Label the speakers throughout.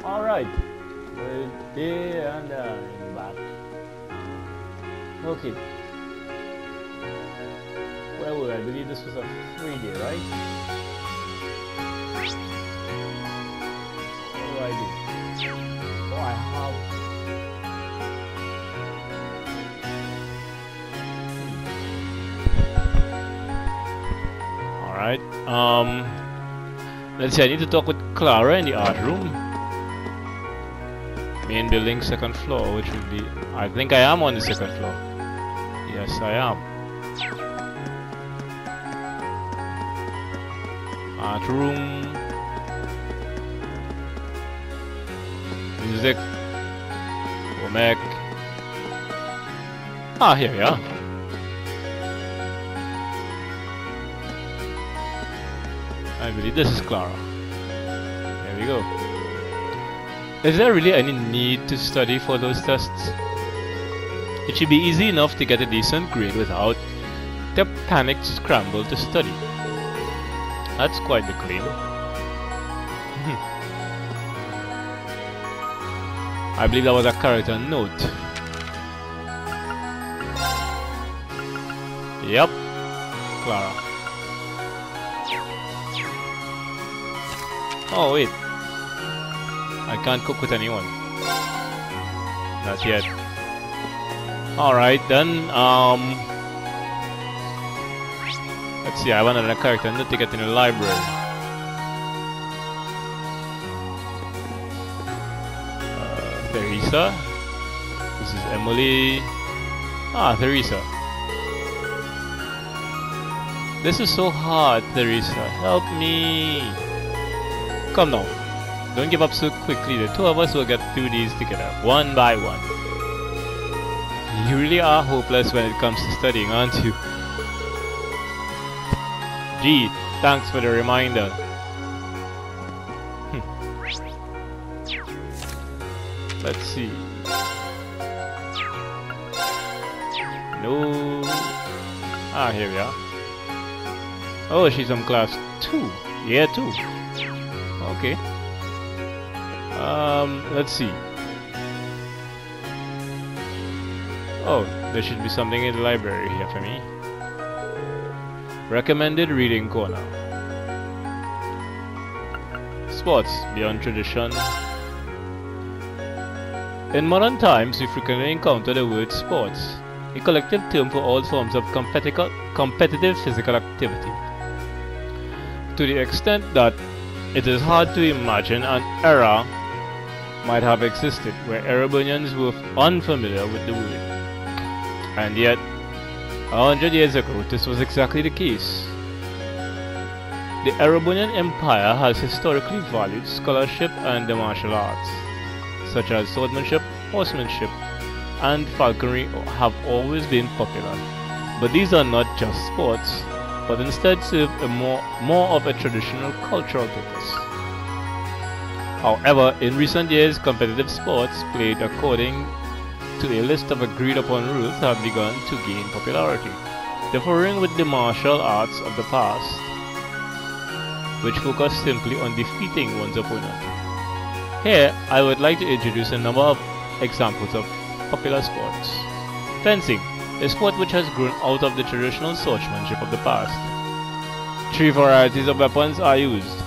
Speaker 1: Alright, we're there and back. Okay. Where were I? I believe this was a free day, right? What do I do? Oh, I have... Alright, let's see, I need to talk with Clara in the art room. Main building, second floor, which would be... I think I am on the second floor. Yes, I am. Art room. Music. Womack. Ah, here we are. I believe this is Clara. There we go. Is there really any need to study for those tests? It should be easy enough to get a decent grade without the panicked scramble to study. That's quite the claim. I believe that was a character note. Yep, Clara. Oh wait, I can't cook with anyone. Not yet. Alright then, let's see, I have another character note to get in the library. Theresa. This is Emily. Ah, Theresa. This is so hard, Theresa. Help me. Come now. Don't give up so quickly. The two of us will get through these together, one by one. You really are hopeless when it comes to studying, aren't you? Gee, thanks for the reminder. Let's see. No. Ah, here we are. Oh, she's from class 2. Yeah, 2. Okay. Let's see. Oh, there should be something in the library here for me. Recommended reading corner. Sports beyond tradition. In modern times, we frequently encounter the word sports, a collective term for all forms of competitive physical activity. To the extent that it is hard to imagine an era might have existed where Erebonians were unfamiliar with the word. And yet, 100 years ago, this was exactly the case. The Erebonian Empire has historically valued scholarship and the martial arts, such as swordsmanship, horsemanship, and falconry have always been popular. But these are not just sports, but instead serve a more of a traditional cultural purpose. However, in recent years, competitive sports played according to a list of agreed-upon rules have begun to gain popularity, differing with the martial arts of the past, which focus simply on defeating one's opponent. Here, I would like to introduce a number of examples of popular sports. Fencing, a sport which has grown out of the traditional swordsmanship of the past. 3 varieties of weapons are used: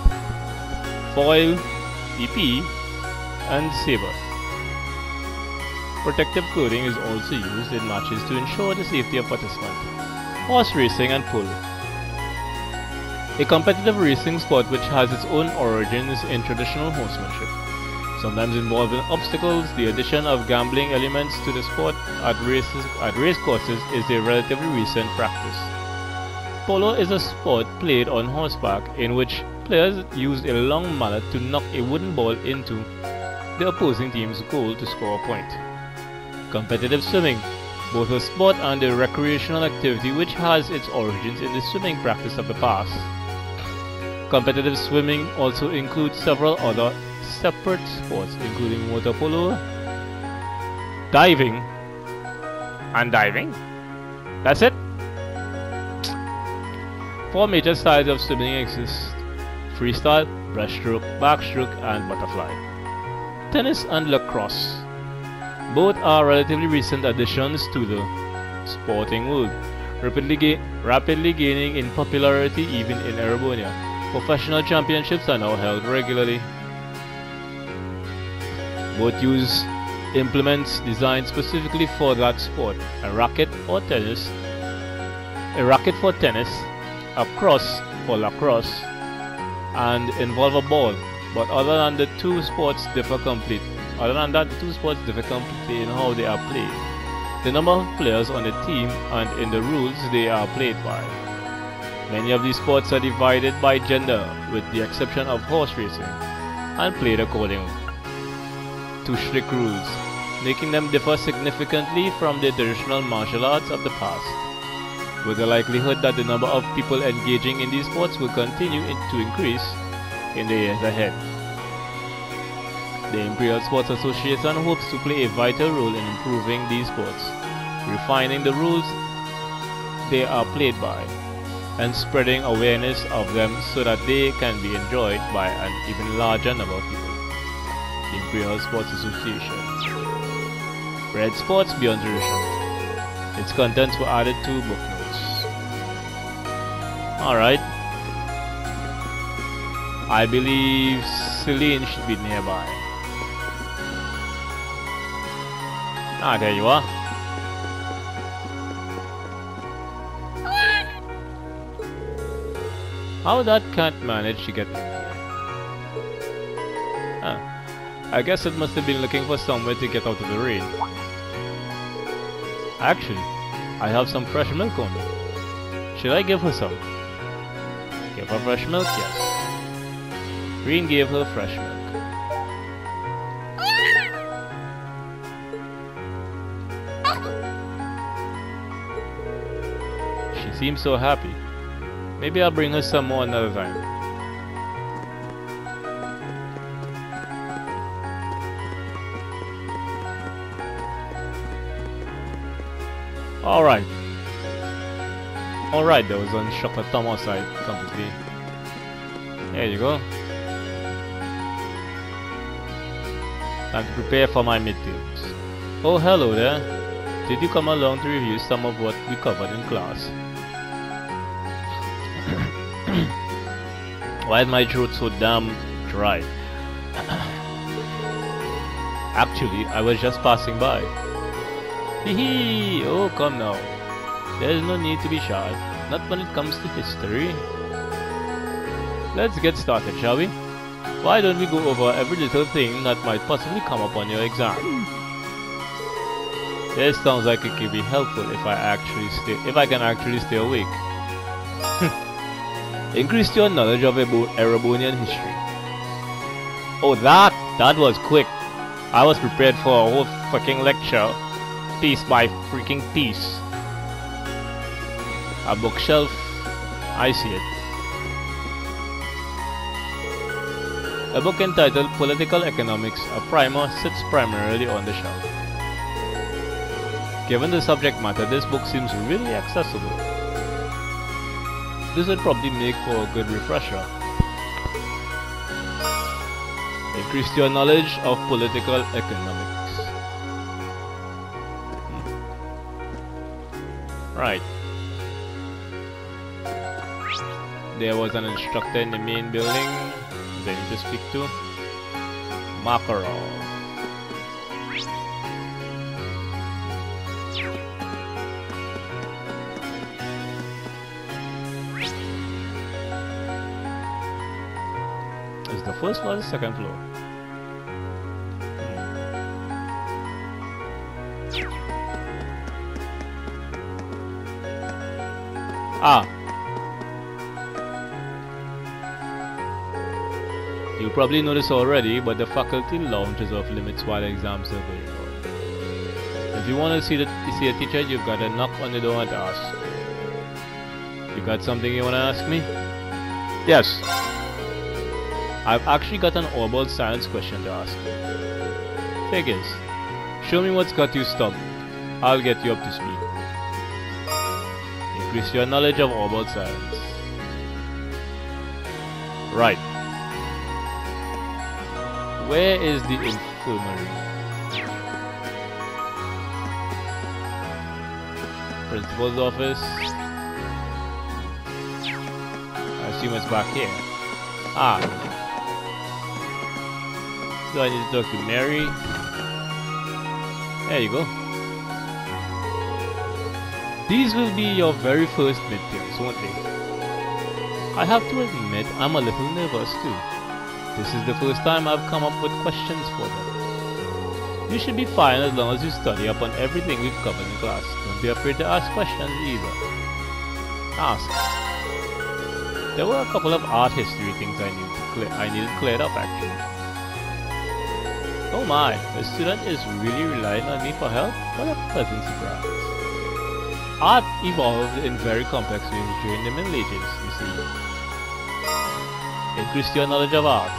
Speaker 1: foil, TP, and saber. Protective clothing is also used in matches to ensure the safety of participants. Horse racing and polo. A competitive racing sport which has its own origins in traditional horsemanship, sometimes involving obstacles. The addition of gambling elements to the sport at race courses is a relatively recent practice. Polo is a sport played on horseback in which players use a long mallet to knock a wooden ball into the opposing team's goal to score a point. Competitive swimming, both a sport and a recreational activity which has its origins in the swimming practice of the past. Competitive swimming also includes several other separate sports, including water polo, diving, and diving. That's it. 4 major styles of swimming exist: freestyle, breaststroke, backstroke, and butterfly. Tennis and lacrosse. Both are relatively recent additions to the sporting world, rapidly gaining in popularity even in Erebonia. Professional championships are now held regularly. Both use implements designed specifically for that sport. A racket for tennis, a cross for lacrosse, and involve a ball. But other than that, the two sports differ completely in how they are played, the number of players on the team, and in the rules they are played by. Many of these sports are divided by gender, with the exception of horse racing, and played according to strict rules, making them differ significantly from the traditional martial arts of the past, with the likelihood that the number of people engaging in these sports will continue to increase in the years ahead. The Imperial Sports Association hopes to play a vital role in improving these sports, refining the rules they are played by, and spreading awareness of them so that they can be enjoyed by an even larger number of people. The Imperial Sports Association. Read Sports Beyond Tradition. Its contents were added to book notes. Alright. I believe Celine should be nearby. Ah, there you are. How that can't manage to get here? I guess it must have been looking for somewhere to get out of the rain. Actually, I have some fresh milk on me. Should I give her some? Give her fresh milk? Yes. Green gave her fresh milk. She seems so happy. Maybe I'll bring her some more another time. Alright. Alright, there was one chocolate Thomas side completely. There you go. Time to prepare for my midterms. Oh, hello there. Did you come along to review some of what we covered in class? Why is my throat so damn dry? Actually, I was just passing by. Hee, oh come now. There's no need to be shy, not when it comes to history. Let's get started, shall we? Why don't we go over every little thing that might possibly come up on your exam? This sounds like it could be helpful if I can actually stay awake. Increase your knowledge of Erebonian history. Oh, that was quick. I was prepared for a whole fucking lecture, piece by freaking piece. A bookshelf, I see it. A book entitled Political Economics, a primer, sits primarily on the shelf. Given the subject matter, this book seems really accessible. This would probably make for a good refresher. Increase your knowledge of political economics. Right. There was an instructor in the main building they need to speak to. Makarov. Is the first floor or the second floor? Ah. You probably know this already, but the faculty lounge is off limits while exams are going on. If you want to see a teacher, you've got to knock on the door and ask. You got something you want to ask me? Yes. I've actually got an orbal science question to ask you. Figures. Show me what's got you stumped. I'll get you up to speed. Increase your knowledge of orbal science. Right. Where is the infirmary. Principal's office. I assume it's back here. Ah. So I need to talk to Mary. There you go. These will be your very first midterms, won't they? I have to admit, I'm a little nervous too. This is the first time I've come up with questions for them. You should be fine as long as you study up on everything we've covered in class. Don't be afraid to ask questions either. Ask. There were a couple of art history things I needed cleared up actually. Oh my, the student is really relying on me for help? What a pleasant surprise. Art evolved in very complex ways during the Middle Ages, you see. Increase your knowledge of art.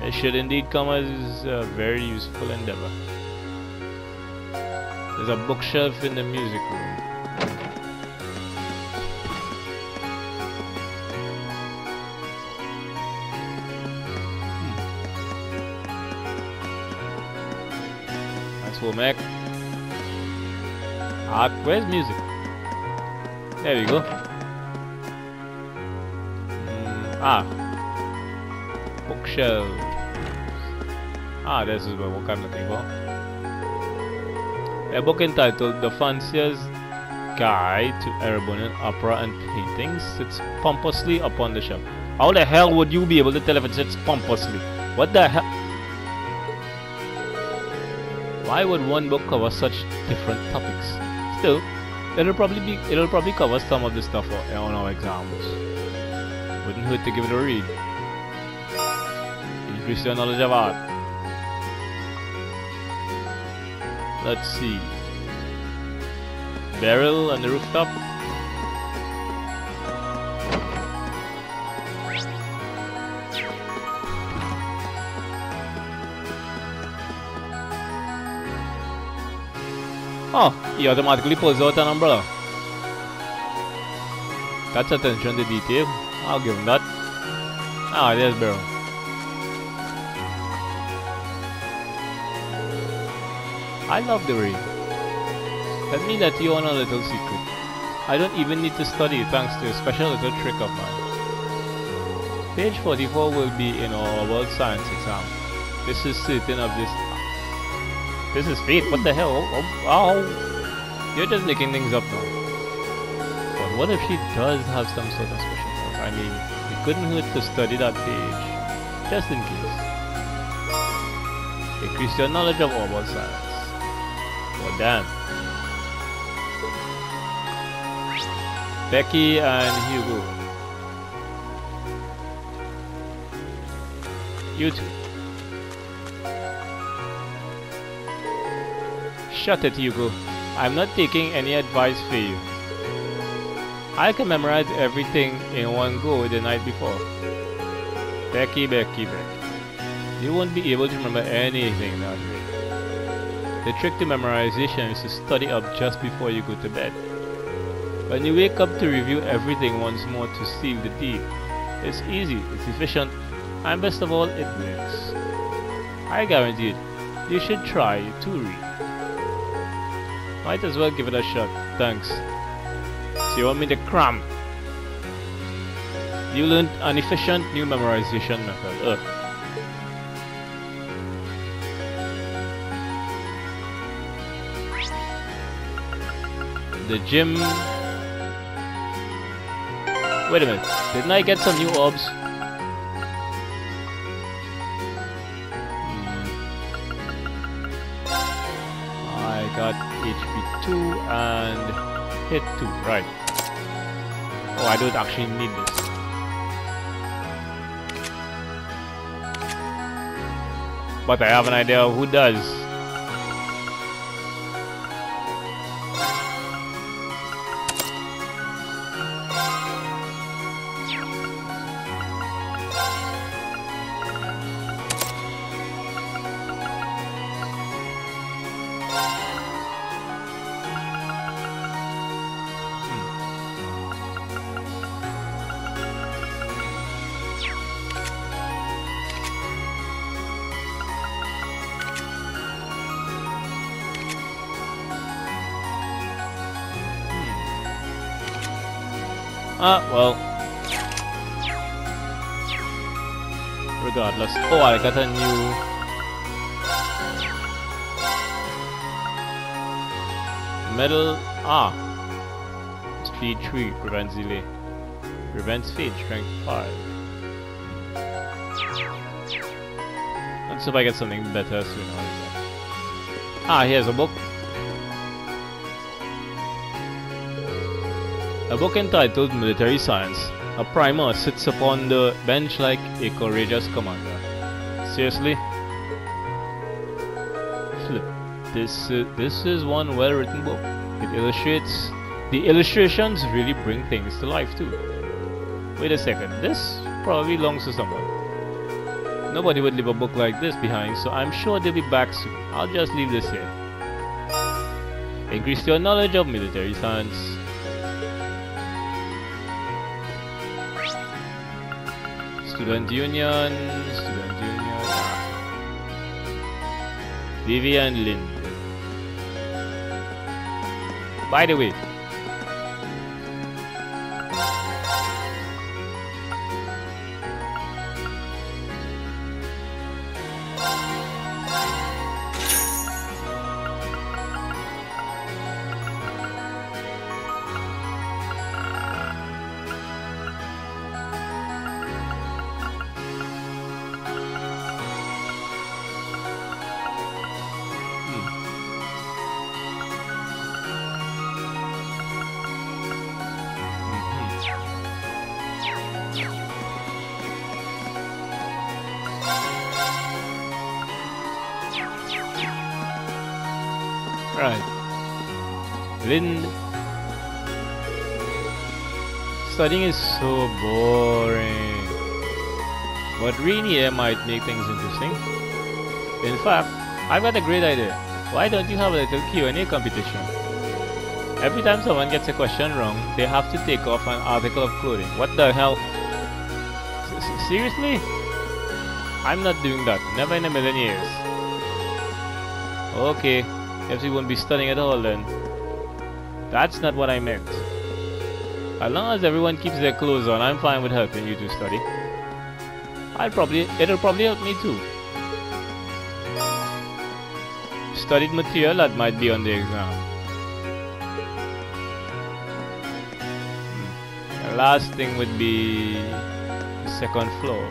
Speaker 1: It should indeed come as a very useful endeavor. There's a bookshelf in the music room. That's for Mac. Art, where's music? There we go. Bookshelf. This is what I'm looking for. A book entitled The Fancier's Guide to Erebonian Opera and Paintings sits pompously upon the shelf. How the hell would you be able to tell if it sits pompously? What the hell? Why would one book cover such different topics? Still, it'll probably cover some of the stuff on our exams. Wouldn't hurt to give it a read. Increase your knowledge of art. Let's see. Barrel on the rooftop. Oh, he automatically pulls out an umbrella. That's attention to detail. I'll give him that. There's Barrel. I love the rain. Let me let you on a little secret. I don't even need to study thanks to a special little trick of mine. Page 44 will be in our world science exam. This is certain of this. This is fate. What the hell? Oh, you're just making things up now. But what if she does have some sort of special powers? I mean, it couldn't hurt to study that page, just in case. Increase your knowledge of world science. Oh damn. Becky and Hugo. You two. Shut it, Hugo. I'm not taking any advice for you. I can memorize everything in one go the night before. Becky. You won't be able to remember anything that way. The trick to memorization is to study up just before you go to bed. When you wake up to review everything once more to seal the deal. It's easy, it's efficient, and best of all, it works. I guarantee it. You should try to read. Might as well give it a shot. Thanks. So you want me to cram? You learned an efficient new memorization method. Ugh. The gym. Wait a minute. Didn't I get some new orbs? I got HP 2 and hit 2. Right. Oh, I don't actually need this. But I have an idea of who does. Well. Regardless. Oh, I got a new... Metal... Speed 3, prevents delay. Prevents fade, strength 5. Let's see if I get something better soon. Here's a book. A book entitled Military Science. A primer sits upon the bench like a courageous commander. Seriously? Flip. This is one well-written book. It illustrates... The illustrations really bring things to life too. Wait a second, this probably belongs to someone. Nobody would leave a book like this behind, so I'm sure they'll be back soon. I'll just leave this here. Increase your knowledge of military science. Student Union. Vivian Lind. By the way, right. Lind. Studying is so boring. But reading here might make things interesting. In fact, I've got a great idea. Why don't you have a little Q&A competition? Every time someone gets a question wrong, they have to take off an article of clothing. What the hell? Seriously? I'm not doing that. Never in a million years. Okay. Guess we won't be studying at all then. That's not what I meant. As long as everyone keeps their clothes on, I'm fine with helping you to study. It'll probably help me too. Studied material that might be on the exam. The last thing would be the second floor.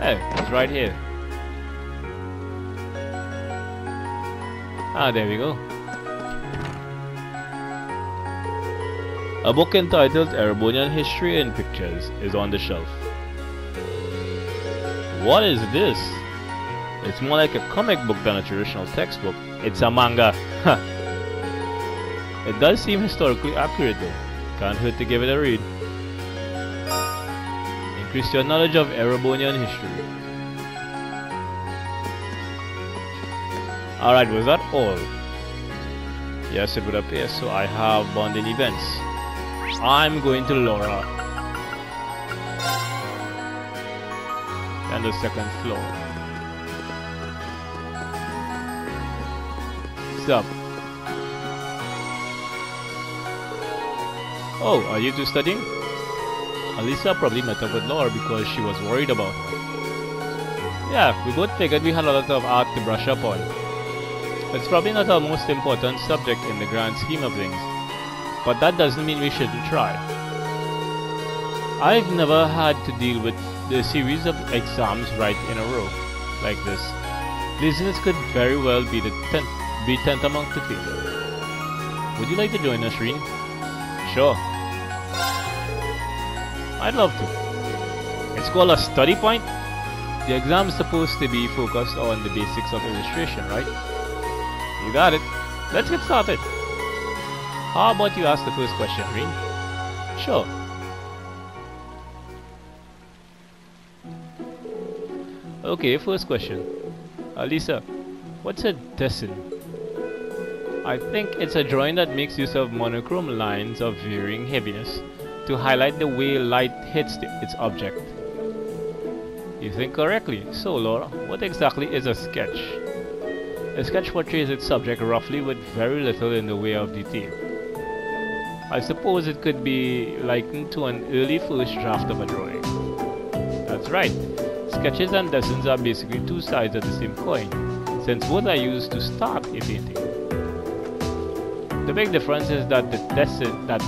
Speaker 1: Hey, it's right here. There we go. A book entitled Erebonian History and Pictures is on the shelf. What is this? It's more like a comic book than a traditional textbook. It's a manga. It does seem historically accurate though. Can't hurt to give it a read. Increase your knowledge of Erebonian history. Alright, was that all? Yes, it would appear so. I have bonding events. I'm going to Laura. And the second floor. What's up? Oh, are you two studying? Alisa probably met up with Laura because she was worried about her. Yeah, we both figured we had a lot of art to brush up on. It's probably not our most important subject in the grand scheme of things, but that doesn't mean we shouldn't try. I've never had to deal with the series of exams right in a row like this. Laziness could very well be tantamount to failure. Would you like to join us, Reen? Sure. I'd love to. It's called a study point. The exam is supposed to be focused on the basics of illustration, right? You got it. Let's get started. How about you ask the first question, Reen? Sure. Okay, first question. Alisa, what's a desin? I think it's a drawing that makes use of monochrome lines of varying heaviness to highlight the way light hits its object. You think correctly. So, Laura, what exactly is a sketch? A sketch portrays its subject roughly with very little in the way of detail. I suppose it could be likened to an early first draft of a drawing. That's right, sketches and lessons are basically two sides of the same coin, since both are used to start a painting. The big difference is that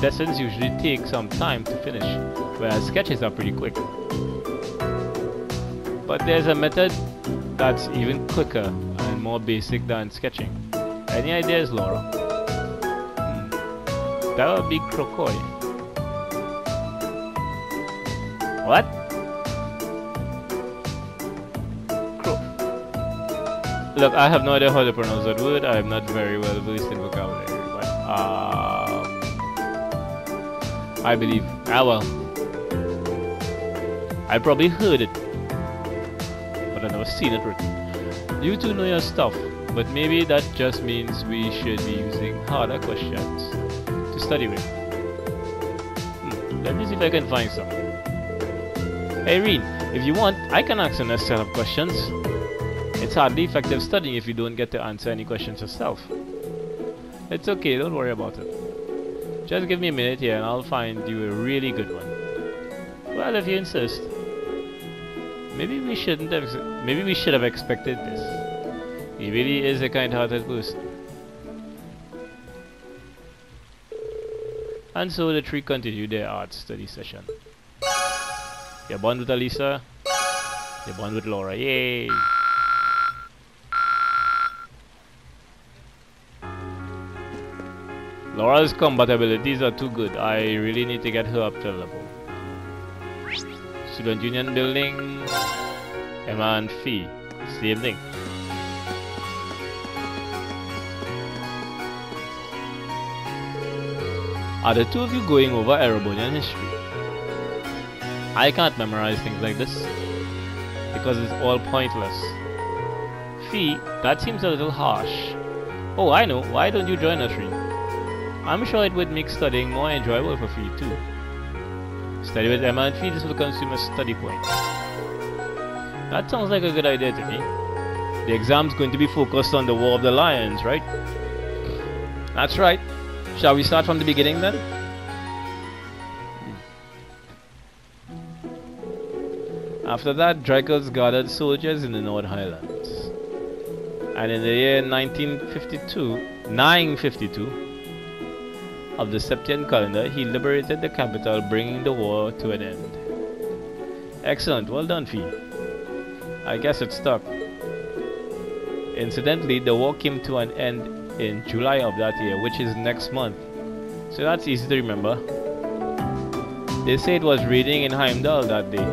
Speaker 1: lessons usually take some time to finish, whereas sketches are pretty quick. But there's a method that's even quicker and more basic than sketching. Any ideas, Laura? That would be crocoi. What? Look, I have no idea how to pronounce that word. I am not very well versed in vocabulary, but I believe. Well, I probably heard it, but I've never seen it written. You two know your stuff, but maybe that just means we should be using harder questions to study with. Let me see if I can find some. Hey Reed, if you want, I can ask a next set of questions. It's hardly effective studying if you don't get to answer any questions yourself. It's okay, don't worry about it. Just give me a minute here and I'll find you a really good one. Well, if you insist. Maybe we should have expected this. He really is a kind-hearted person. And so the three continued their art study session. You're bond with Alisa. You're bond with Laura. Yay! Laura's combat abilities are too good. I really need to get her up to a level. Student Union building. Emma and Fee. Same thing. Are the two of you going over Erebonian history? I can't memorize things like this because it's all pointless. Fee, that seems a little harsh. Oh, I know. Why don't you join us, Reed? I'm sure it would make studying more enjoyable for Fee too. Study with Emma and Fee, this will consume a study point. That sounds like a good idea to me. The exam's going to be focused on the War of the Lions, right? That's right. Shall we start from the beginning then? After that, Draco's gathered soldiers in the North Highlands. And in the year 952 of the Septian calendar, he liberated the capital, bringing the war to an end. Excellent, well done, Fee. I guess it stuck. Incidentally, the war came to an end in July of that year, which is next month. So that's easy to remember. They say it was raining in Heimdall that day.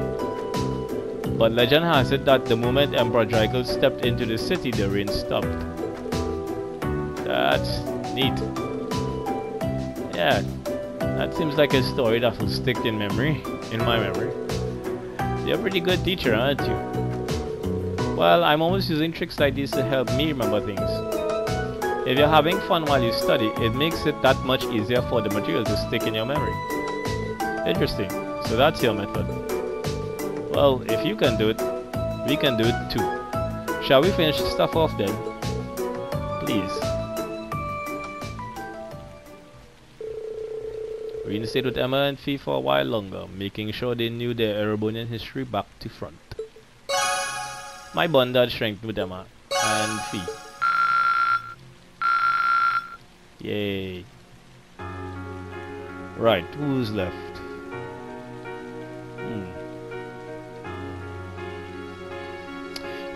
Speaker 1: But legend has it that the moment Emperor Draco stepped into the city, the rain stopped. That's neat. Yeah, that seems like a story that will stick in my memory. You're a pretty good teacher, aren't you? Well, I'm always using tricks like these to help me remember things. If you're having fun while you study, it makes it that much easier for the material to stick in your memory. Interesting. So that's your method. Well, if you can do it, we can do it too. Shall we finish the stuff off then? Please. We stayed with Emma and Fee for a while longer, making sure they knew their Erebonian history back to front. My bond had strengthened with Emma and Fee. Yay. Right, who's left?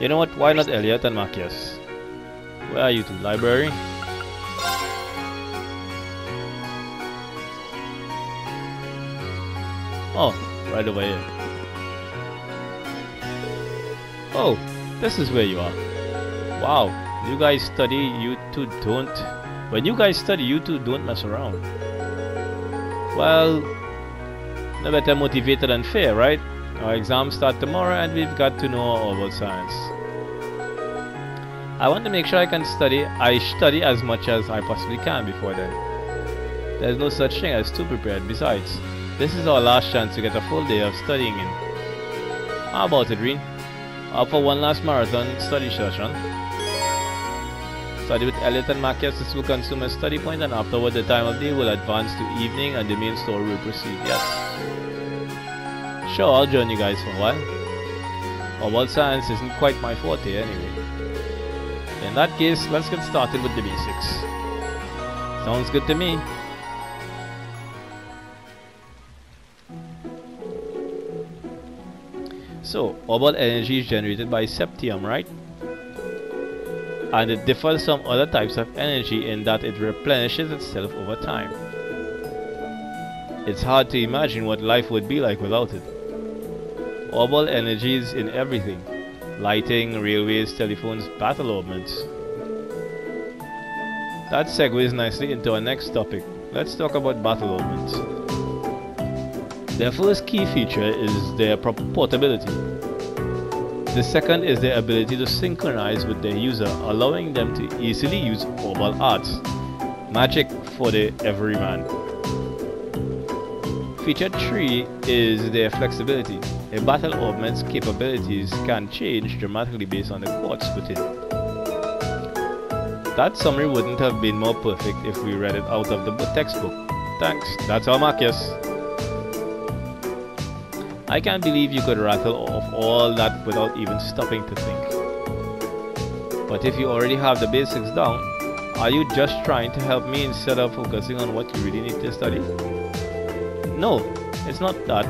Speaker 1: You know what, why not Elliot and Macias? Where are you two? Library? Oh, right over here. Oh, this is where you are. Wow, you guys study, you two don't... When you guys study, you two don't mess around. Well, no better motivated than fair, right? Our exams start tomorrow and we've got to know all about science. I want to make sure I study as much as I possibly can before then. There's no such thing as too prepared. Besides, this is our last chance to get a full day of studying in. How about it, Reen? Up for one last marathon study session? study with Elliot and Marcus. This will consume a study point, and afterward the time of day will advance to evening and the main story will proceed. Yes. Sure, I'll join you guys for a while. Occult science isn't quite my forte anyway. In that case, let's get started with the basics. Sounds good to me. So, occult energy is generated by septium, right? And it differs from other types of energy in that it replenishes itself over time. It's hard to imagine what life would be like without it. Occult energy is in everything: lighting, railways, telephones, battle ornaments. That segues nicely into our next topic. Let's talk about battle ornaments. Their first key feature is their portability. The second is their ability to synchronize with their user, allowing them to easily use occult arts. Magic for the everyman. Feature 3 is their flexibility. A battle ornament's capabilities can change dramatically based on the quartz within. That summary wouldn't have been more perfect if we read it out of the textbook. Thanks, that's all, Marcus. I can't believe you could rattle off all that without even stopping to think. But if you already have the basics down, are you just trying to help me instead of focusing on what you really need to study? No, it's not that.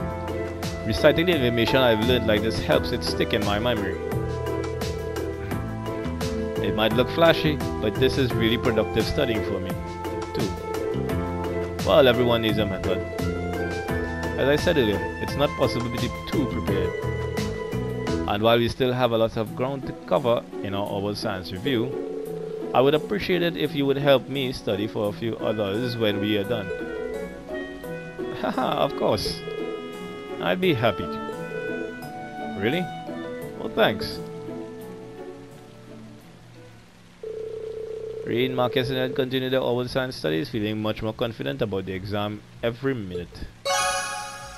Speaker 1: Reciting the information I've learned like this helps it stick in my memory. It might look flashy, but this is really productive studying for me, too. Well, everyone needs a method. As I said earlier, it's not possible to be too prepared. And while we still have a lot of ground to cover in our occult science review, I would appreciate it if you would help me study for a few others when we are done. Haha, of course. I'd be happy to. Really? Well, thanks. Rain, Marcus, and Ed continue their occult science studies, feeling much more confident about the exam every minute.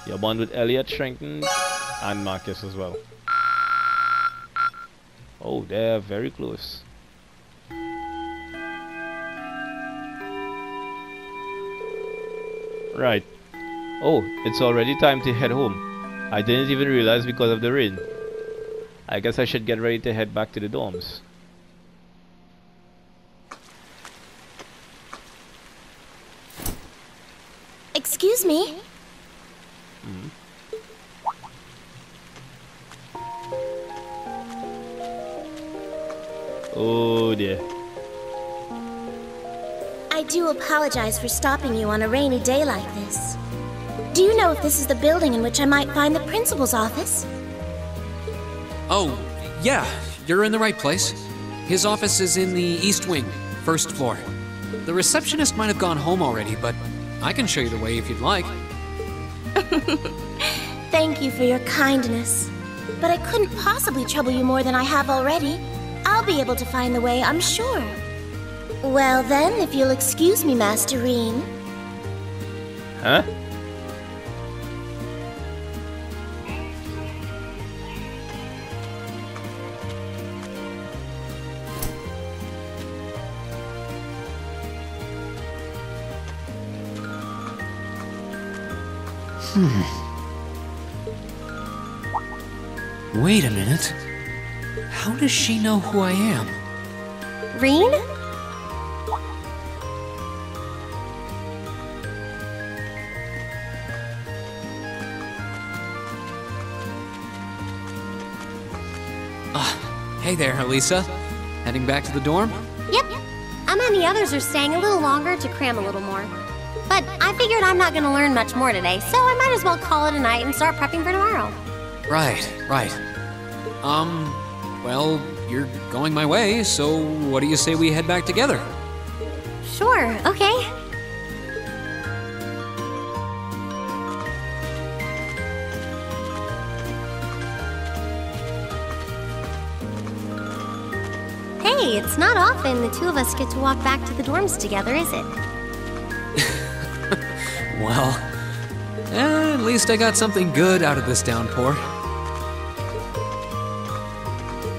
Speaker 1: Your bond with Elliot strengthened, and Marcus as well. Oh, they're very close. Right. Oh, it's already time to head home. I didn't even realize because of the rain. I guess I should get ready to head back to the dorms.
Speaker 2: Excuse me?
Speaker 1: Oh dear.
Speaker 2: I do apologize for stopping you on a rainy day like this. Do you know if this is the building in which I might find the principal's office?
Speaker 3: Oh, yeah, you're in the right place. His office is in the East Wing, first floor. The receptionist might have gone home already, but I can show you the way if you'd like.
Speaker 2: Thank you for your kindness. But I couldn't possibly trouble you more than I have already. I'll be able to find the way, I'm sure. Well then, if you'll excuse me, Master Reen.
Speaker 1: Huh?
Speaker 3: Wait a minute. How does she know who I am?
Speaker 2: Reen?
Speaker 3: Hey there, Elisa. Heading back to the dorm?
Speaker 4: Yep. Emma and the others are staying a little longer to cram a little more. But I figured I'm not going to learn much more today, so I might as well call it a night and start prepping for tomorrow.
Speaker 3: Right. Well, you're going my way, so what do you say we head back together?
Speaker 4: Sure, okay. Hey, it's not often the two of us get to walk back to the dorms together, is it?
Speaker 3: Well, at least I got something good out of this downpour.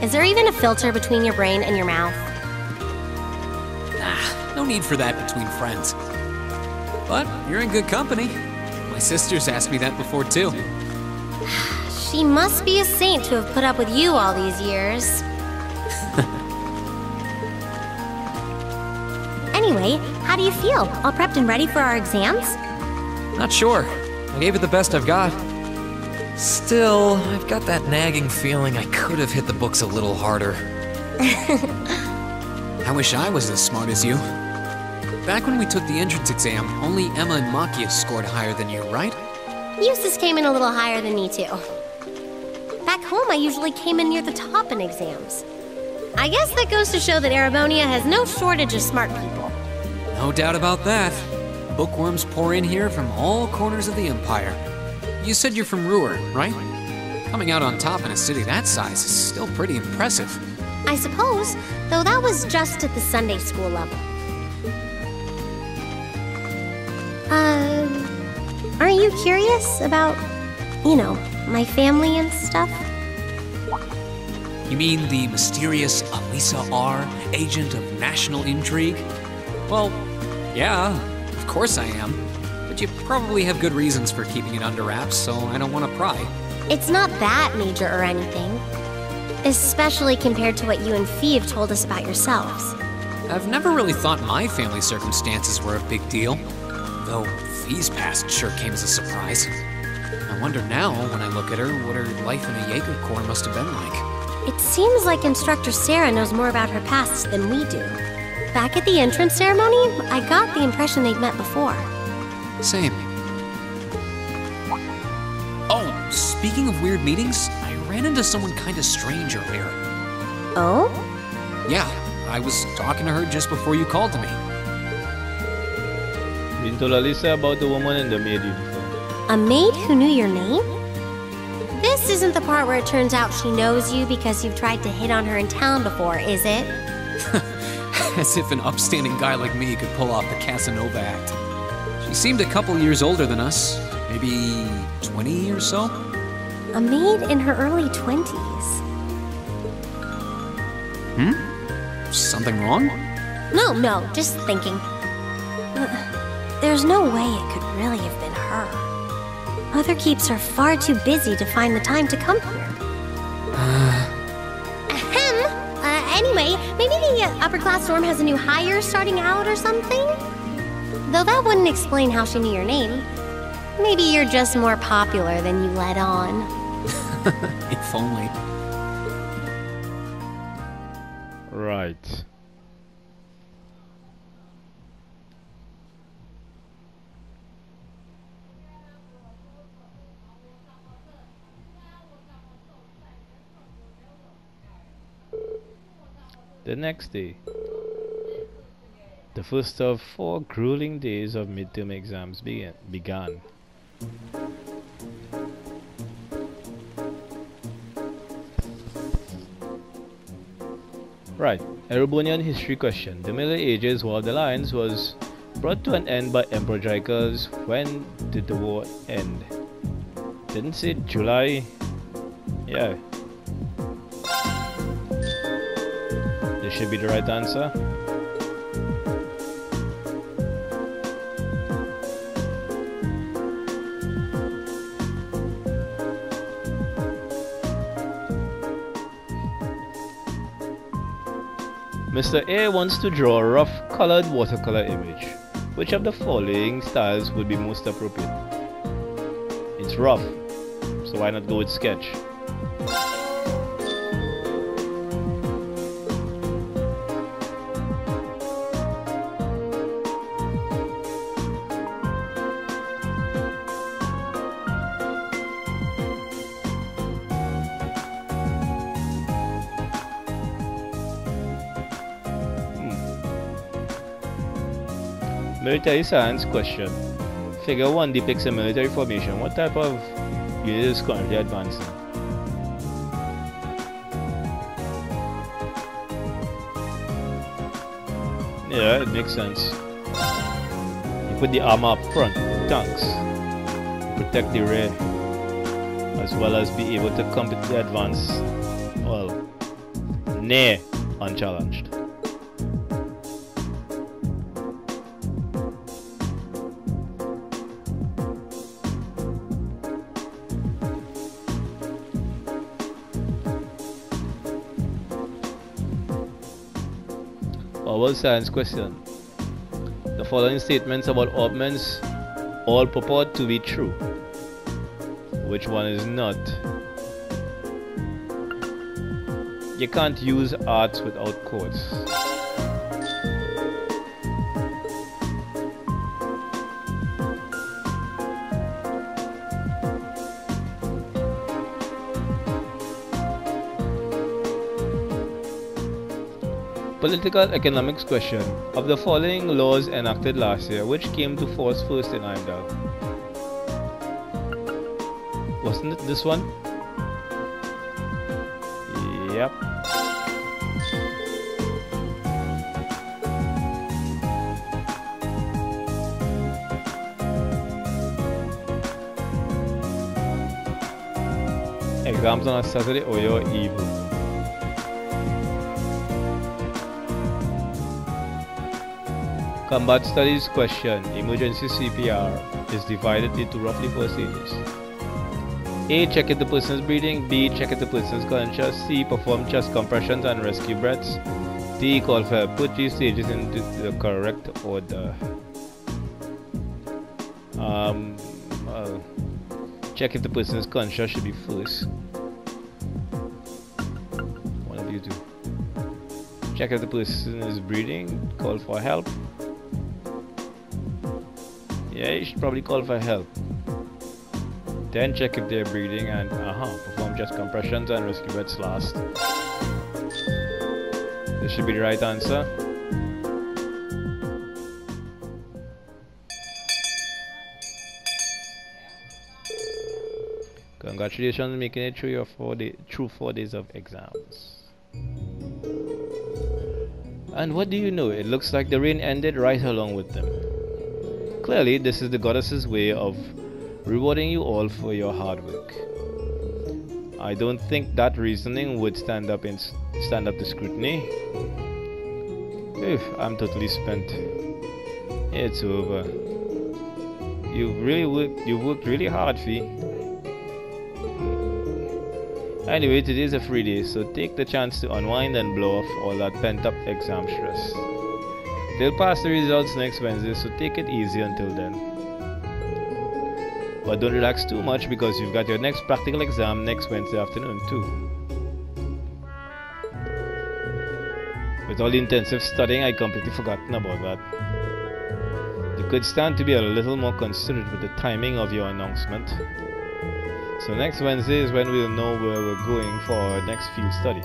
Speaker 4: Is there even a filter between your brain and your mouth?
Speaker 3: No need for that between friends. But you're in good company. My sister's asked me that before too.
Speaker 4: She must be a saint to have put up with you all these years. Anyway, how do you feel? All prepped and ready for our exams?
Speaker 5: Not sure. I gave it the best I've got. Still, I've got that nagging feeling I could have hit the books a little harder.
Speaker 3: I wish I was as smart as you. Back when we took the entrance exam, only Emma and Makia scored higher than you, right?
Speaker 4: Eustace came in a little higher than me too. Back home, I usually came in near the top in exams. I guess that goes to show that Erebonia has no shortage of smart people.
Speaker 3: No doubt about that. Bookworms pour in here from all corners of the Empire. You said you're from Ruhr, right? Coming out on top in a city that size is still pretty impressive.
Speaker 4: I suppose, though that was just at the Sunday school level. Aren't you curious about, my family and stuff?
Speaker 3: You mean the mysterious Elisa R., agent of national intrigue? Well, yeah, of course I am. But you probably have good reasons for keeping it under wraps, so I don't want to pry.
Speaker 4: It's not that major or anything. Especially compared to what you and Fee have told us about yourselves.
Speaker 3: I've never really thought my family circumstances were a big deal. Though Fee's past sure came as a surprise. I wonder now, when I look at her, what her life in a Jaeger Corps must have been like.
Speaker 4: It seems like Instructor Sarah knows more about her past than we do. Back at the entrance ceremony, I got the impression they'd met before.
Speaker 3: Same. Oh, speaking of weird meetings, I ran into someone kinda strange earlier.
Speaker 4: Oh?
Speaker 3: Yeah, I was talking to her just before you called to me.
Speaker 1: Been told Alisa about the woman in the maid uniform.
Speaker 4: A maid who knew your name? This isn't the part where it turns out she knows you because you've tried to hit on her in town before, is it?
Speaker 3: As if an upstanding guy like me could pull off the Casanova act. She seemed a couple years older than us, maybe 20 or so.
Speaker 4: A maid in her early 20s.
Speaker 3: Something wrong?
Speaker 4: No, just thinking. There's no way it could really have been her. Mother keeps her far too busy to find the time to come here. Ahem. Anyway, maybe the upper class dorm has a new hire starting out or something? Though that wouldn't explain how she knew your name. Maybe you're just more popular than you let on.
Speaker 3: If only.
Speaker 1: Right. The next day, the first of 4 grueling days of midterm exams began. Right, Erebonian history question. The Middle Ages War of the Lions was brought to an end by Emperor Dracus. When did the war end? Didn't say July. Yeah. This should be the right answer. Mr. A wants to draw a rough colored watercolor image. Which of the following styles would be most appropriate? It's rough, so why not go with sketch? Military science question. Figure 1 depicts a military formation. What type of unit is currently advancing? Yeah, it makes sense. You put the armor up front, tanks, protect the rear, as well as be able to completely advance, well, near unchallenged. Our science question. The following statements about orbments all purport to be true. Which one is not? You can't use arts without quotes. Political economics question. Of the following laws enacted last year, which came to force first in Heimdall? Wasn't it this one? Yep. Exams on a Saturday or you're evil. Combat Studies question. Emergency CPR is divided into roughly 4 stages. A. Check if the person is breathing. B. Check if the person is conscious. C. Perform chest compressions and rescue breaths. D. Call for help. Put these stages into the correct order. Check if the person is conscious should be first. One of you two. Check if the person is breathing. Call for help. Yeah, you should probably call for help. Then check if they're breathing and perform chest compressions and rescue breaths last. This should be the right answer. Congratulations on making it through your 4 days of exams. And what do you know? It looks like the rain ended right along with them. Clearly, this is the goddess's way of rewarding you all for your hard work. I don't think that reasoning would stand up to scrutiny. I'm totally spent. It's over. You've worked really hard, Fee. Anyway, today's a free day, so take the chance to unwind and blow off all that pent-up exam stress. They'll pass the results next Wednesday, so take it easy until then. But don't relax too much because you've got your next practical exam next Wednesday afternoon too. With all the intensive studying, I'd completely forgotten about that. You could stand to be a little more considerate with the timing of your announcement. So next Wednesday is when we'll know where we're going for our next field study.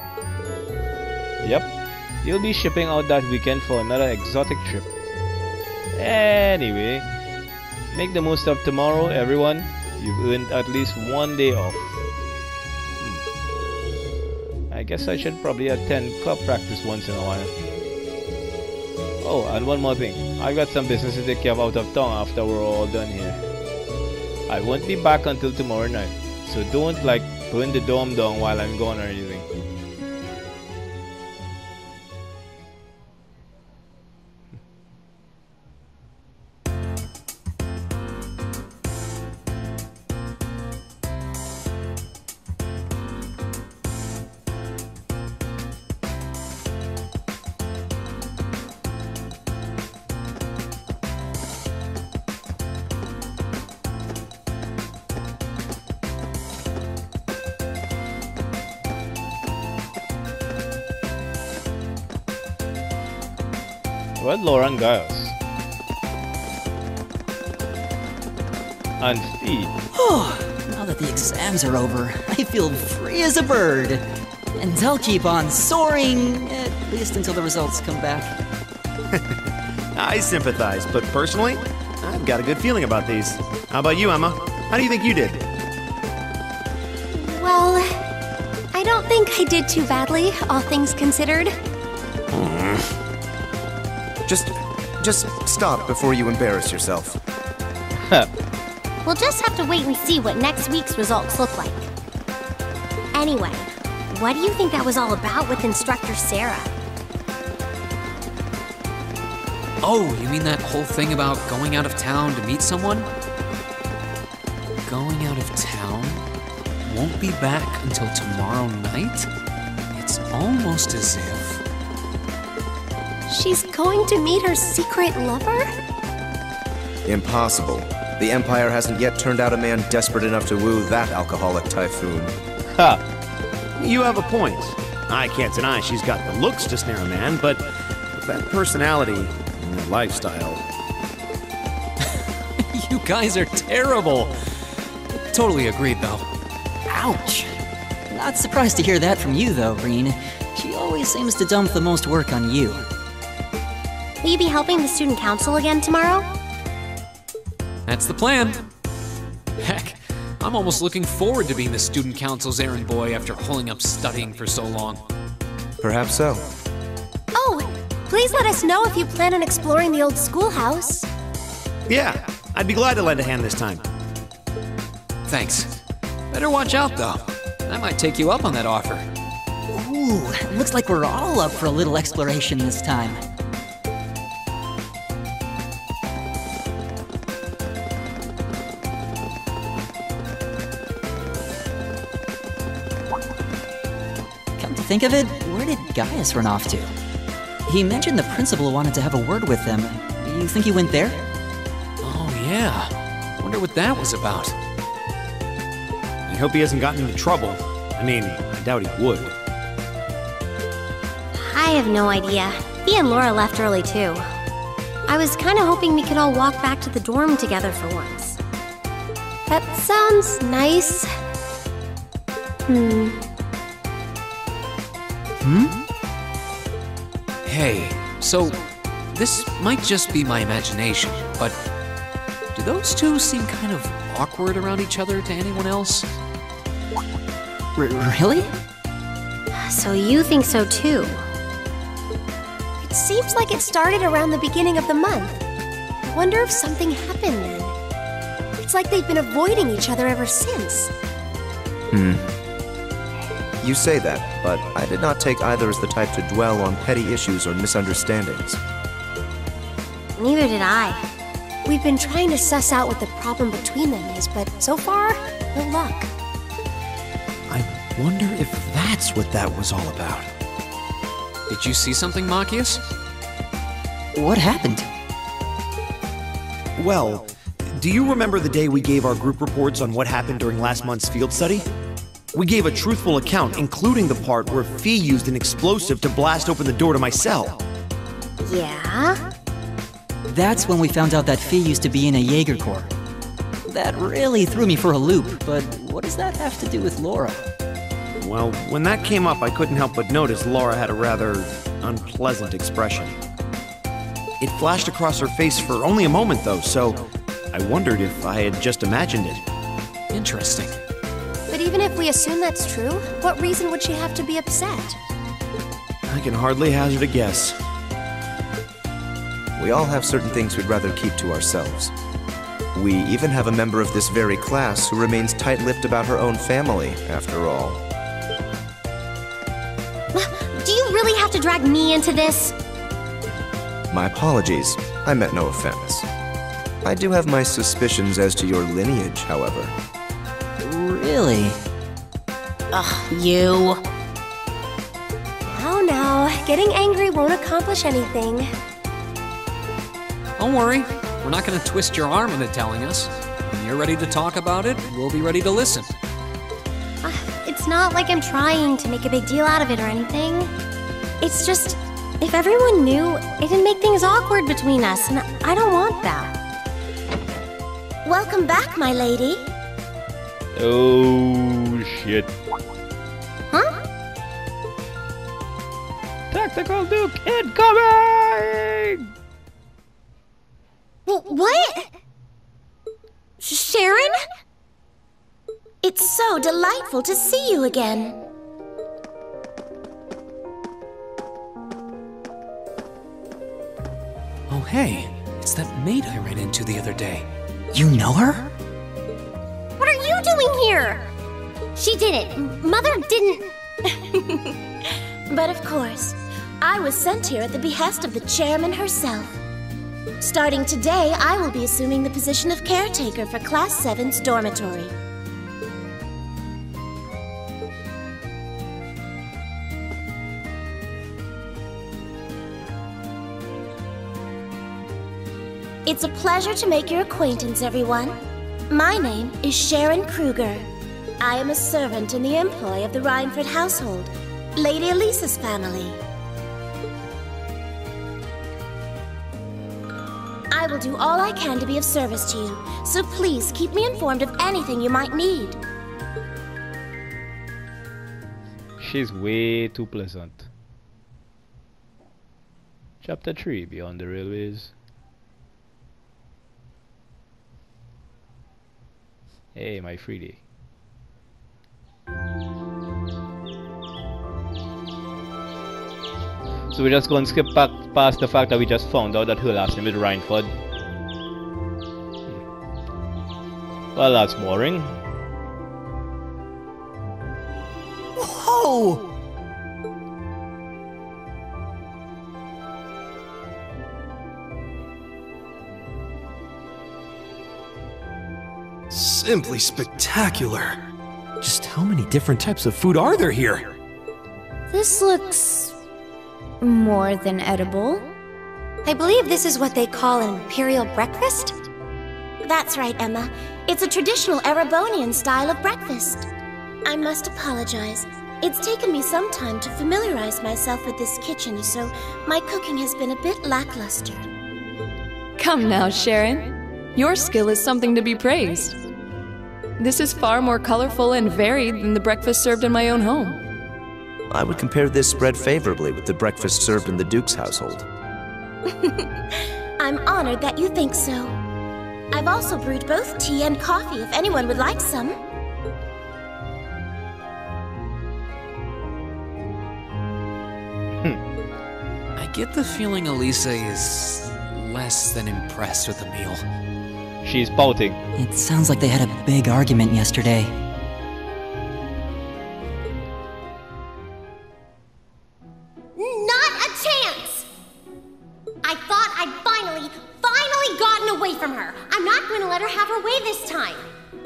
Speaker 1: Yep, you'll be shipping out that weekend for another exotic trip. Anyway, make the most of tomorrow, everyone. You've earned at least 1 day off. I guess I should probably attend club practice once in a while. Oh, and one more thing. I've got some business to take care of out of town after we're all done here. I won't be back until tomorrow night, so don't burn the dorm down while I'm gone or anything. Well, Lauren Giles. And Fee.
Speaker 6: Now that the exams are over, I feel free as a bird. And I'll keep on soaring, at least until the results come back.
Speaker 7: I sympathize, but personally, I've got a good feeling about these. How about you, Emma? How do you think you did?
Speaker 4: Well, I don't think I did too badly, all things considered.
Speaker 7: Just stop before you embarrass yourself.
Speaker 4: We'll just have to wait and see what next week's results look like. Anyway, what do you think that was all about with Instructor Sarah?
Speaker 3: Oh, you mean that whole thing about going out of town to meet someone? Going out of town? Won't be back until tomorrow night? It's almost as if...
Speaker 4: She's going to meet her secret lover?
Speaker 8: Impossible. The Empire hasn't yet turned out a man desperate enough to woo that alcoholic typhoon.
Speaker 1: Ha!
Speaker 7: You have a point. I can't deny she's got the looks to snare a man, but with that personality and that lifestyle...
Speaker 3: You guys are terrible. Totally agreed, though.
Speaker 6: Ouch. Not surprised to hear that from you, though, Green. She always seems to dump the most work on you.
Speaker 4: Will you be helping the student council again tomorrow?
Speaker 3: That's the plan. Heck, I'm almost looking forward to being the student council's errand boy after holding up studying for so long.
Speaker 8: Perhaps so.
Speaker 4: Oh, please let us know if you plan on exploring the old schoolhouse.
Speaker 7: Yeah, I'd be glad to lend a hand this time.
Speaker 3: Thanks. Better watch out, though. I might take you up on that offer.
Speaker 6: Ooh, looks like we're all up for a little exploration this time. Come to think of it, where did Gaius run off to? He mentioned the principal wanted to have a word with them. You think he went there?
Speaker 3: Oh, yeah. Wonder what that was about.
Speaker 7: I hope he hasn't gotten into trouble. I mean, I doubt he would.
Speaker 4: I have no idea. He and Laura left early, too. I was kind of hoping we could all walk back to the dorm together for once. That sounds nice.
Speaker 3: Hey, so this might just be my imagination, but do those two seem kind of awkward around each other to anyone else?
Speaker 6: Really?
Speaker 4: So you think so, too? It seems like it started around the beginning of the month. I wonder if something happened then. It's like they've been avoiding each other ever since.
Speaker 8: You say that, but I did not take either as the type to dwell on petty issues or misunderstandings.
Speaker 4: Neither did I. We've been trying to suss out what the problem between them is, but so far, no luck.
Speaker 7: I wonder if that's what that was all about.
Speaker 3: Did you see something, Machias?
Speaker 6: What happened?
Speaker 7: Well, do you remember the day we gave our group reports on what happened during last month's field study? We gave a truthful account, including the part where Fee used an explosive to blast open the door to my cell.
Speaker 4: Yeah?
Speaker 6: That's when we found out that Fee used to be in a Jaeger Corps. That really threw me for a loop, but what does that have to do with Laura?
Speaker 7: Well, when that came up, I couldn't help but notice Laura had a rather unpleasant expression. It flashed across her face for only a moment, though, so I wondered if I had just imagined it.
Speaker 3: Interesting.
Speaker 4: But even if we assume that's true, what reason would she have to be upset?
Speaker 7: I can hardly hazard a guess.
Speaker 8: We all have certain things we'd rather keep to ourselves. We even have a member of this very class who remains tight-lipped about her own family, after all.
Speaker 4: Do you really have to drag me into this?
Speaker 8: My apologies. I meant no offense. I do have my suspicions as to your lineage, however.
Speaker 6: Really?
Speaker 4: Ugh, you. Now, getting angry won't accomplish anything.
Speaker 3: Don't worry. We're not going to twist your arm into telling us. When you're ready to talk about it, we'll be ready to listen.
Speaker 4: It's not like I'm trying to make a big deal out of it or anything. It's just, if everyone knew, it'd make things awkward between us, and I don't want that.
Speaker 2: Welcome back, my lady.
Speaker 1: Oh, shit.
Speaker 4: Huh?
Speaker 1: Tactical Duke incoming!
Speaker 4: What? Sharon?
Speaker 2: It's so delightful to see you again.
Speaker 3: Oh, hey. It's that maid I ran into the other day.
Speaker 6: You know her?
Speaker 4: What are you doing here? She did it. Mother didn't...
Speaker 2: But of course, I was sent here at the behest of the chairman herself. Starting today, I will be assuming the position of caretaker for Class 7's dormitory. It's a pleasure to make your acquaintance, everyone. My name is Sharon Kruger. I am a servant in the employ of the Rhineford household, Lady Elisa's family. I will do all I can to be of service to you, so please keep me informed of anything you might need.
Speaker 1: She's way too pleasant. Chapter 3, Beyond the Railways. Hey, my free day. So we're just going to skip back past the fact that we just found out that her last name is Rhineford. Well, that's boring.
Speaker 6: Whoa!
Speaker 9: Simply spectacular. Just how many different types of food are there here?
Speaker 4: This looks more than edible. I believe this is what they call an imperial breakfast.
Speaker 2: That's right, Emma. It's a traditional Erebonian style of breakfast. I must apologize. It's taken me some time to familiarize myself with this kitchen, so my cooking has been a bit lackluster.
Speaker 10: Come now, Sharon. Your skill is something to be praised. This is far more colorful and varied than the breakfast served in my own home.
Speaker 8: I would compare this spread favorably with the breakfast served in the Duke's household.
Speaker 2: I'm honored that you think so. I've also brewed both tea and coffee if anyone would like some.
Speaker 3: I get the feeling Elisa is less than impressed with the meal.
Speaker 1: She's pouting.
Speaker 6: It sounds like they had a big argument yesterday.
Speaker 4: Not a chance! I thought I'd finally gotten away from her. I'm not going to let her have her way this time.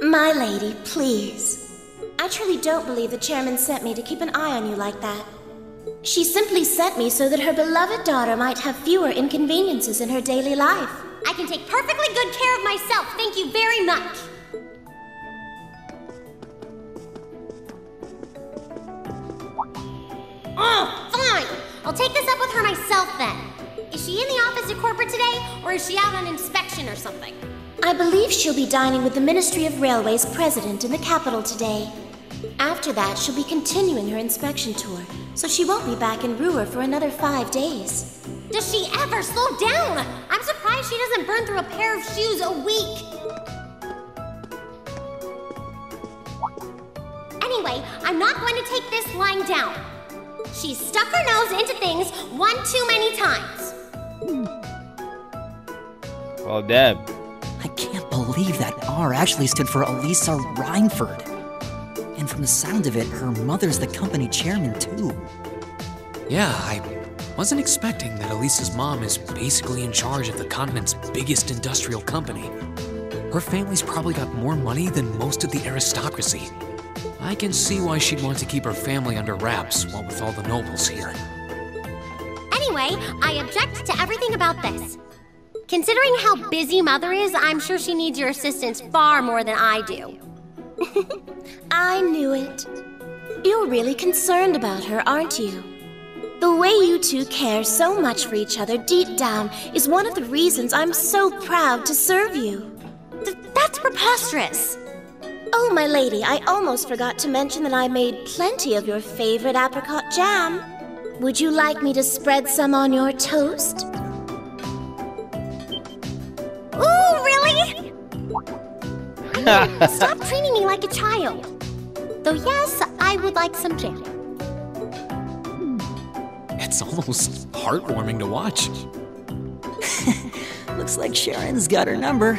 Speaker 2: My lady, please. I truly don't believe the chairman sent me to keep an eye on you like that. She simply sent me so that her beloved daughter might have fewer inconveniences in her daily life.
Speaker 4: I can take perfectly good care of myself, thank you very much. Oh, fine! I'll take this up with her myself then. Is she in the office at corporate today, or is she out on inspection or something?
Speaker 2: I believe she'll be dining with the Ministry of Railways president in the capital today. After that, she'll be continuing her inspection tour, so she won't be back in Ruhr for another 5 days.
Speaker 4: Does she ever slow down? I'm surprised she doesn't burn through a pair of shoes a week. Anyway, I'm not going to take this lying down. She's stuck her nose into things one too many times.
Speaker 1: Well, Deb.
Speaker 6: I can't believe that R actually stood for Elisa Rhineford. And from the sound of it, her mother's the company chairman, too.
Speaker 3: Yeah, I wasn't expecting that Elisa's mom is basically in charge of the continent's biggest industrial company. Her family's probably got more money than most of the aristocracy. I can see why she'd want to keep her family under wraps, what with all the nobles here.
Speaker 4: Anyway, I object to everything about this. Considering how busy Mother is, I'm sure she needs your assistance far more than I do.
Speaker 2: I knew it. You're really concerned about her, aren't you? The way you two care so much for each other deep down is one of the reasons I'm so proud to serve you.
Speaker 4: That's preposterous.
Speaker 2: Oh, my lady, I almost forgot to mention that I made plenty of your favorite apricot jam. Would you like me to spread some on your toast?
Speaker 4: Ooh, really? I mean, stop treating me like a child. Though yes, I would like some jam.
Speaker 3: It's almost heartwarming to watch.
Speaker 6: Looks like Sharon's got her number.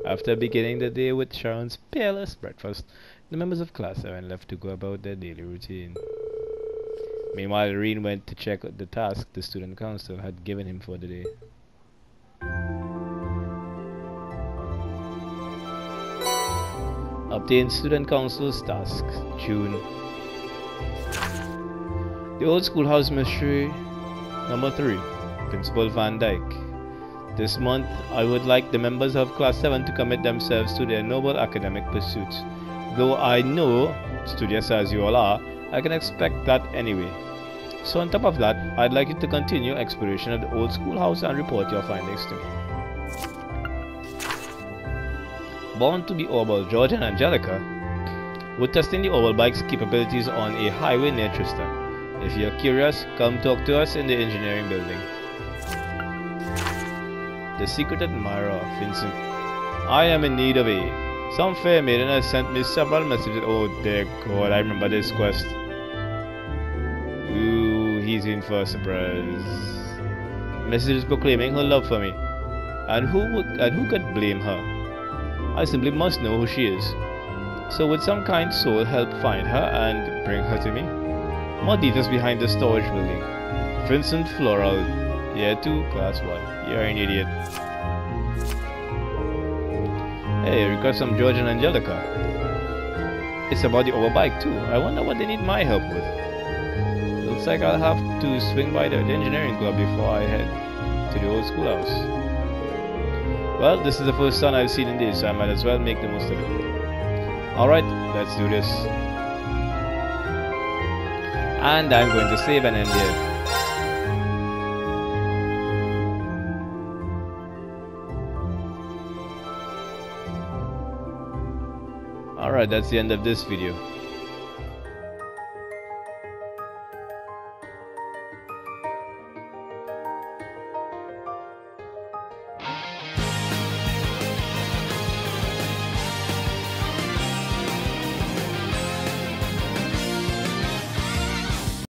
Speaker 1: After beginning the day with Sharon's peerless breakfast, the members of Class 7 left to go about their daily routine. Meanwhile, Irene went to check the task the student council had given him for the day. Obtain student council's task, June. The old schoolhouse mystery Number 3. Principal Van Dyke. This month, I would like the members of Class 7 to commit themselves to their noble academic pursuits. Though I know, studious as you all are, I can expect that anyway. So on top of that, I'd like you to continue exploration of the old schoolhouse and report your findings to me. Born to be Orbal, George and Angelica, we're testing the Orbal bike's capabilities on a highway near Tristan. If you're curious, come talk to us in the engineering building. The Secret Admirer, Vincent. I am in need of aid. Some fair maiden has sent me several messages. Oh dear God, I remember this quest. Ooh, he's in for a surprise. Messages proclaiming her love for me. And who could blame her? I simply must know who she is. So would some kind soul help find her and bring her to me? More details behind the storage building. Vincent Floral, Year 2, Class 1. You're an idiot. Hey, request from George and Angelica. It's about the overbike too. I wonder what they need my help with. Looks like I'll have to swing by the engineering club before I head to the old schoolhouse. Well, this is the first sun I've seen in days, so I might as well make the most of it. Alright, let's do this. And I'm going to save and end here. Alright, that's the end of this video.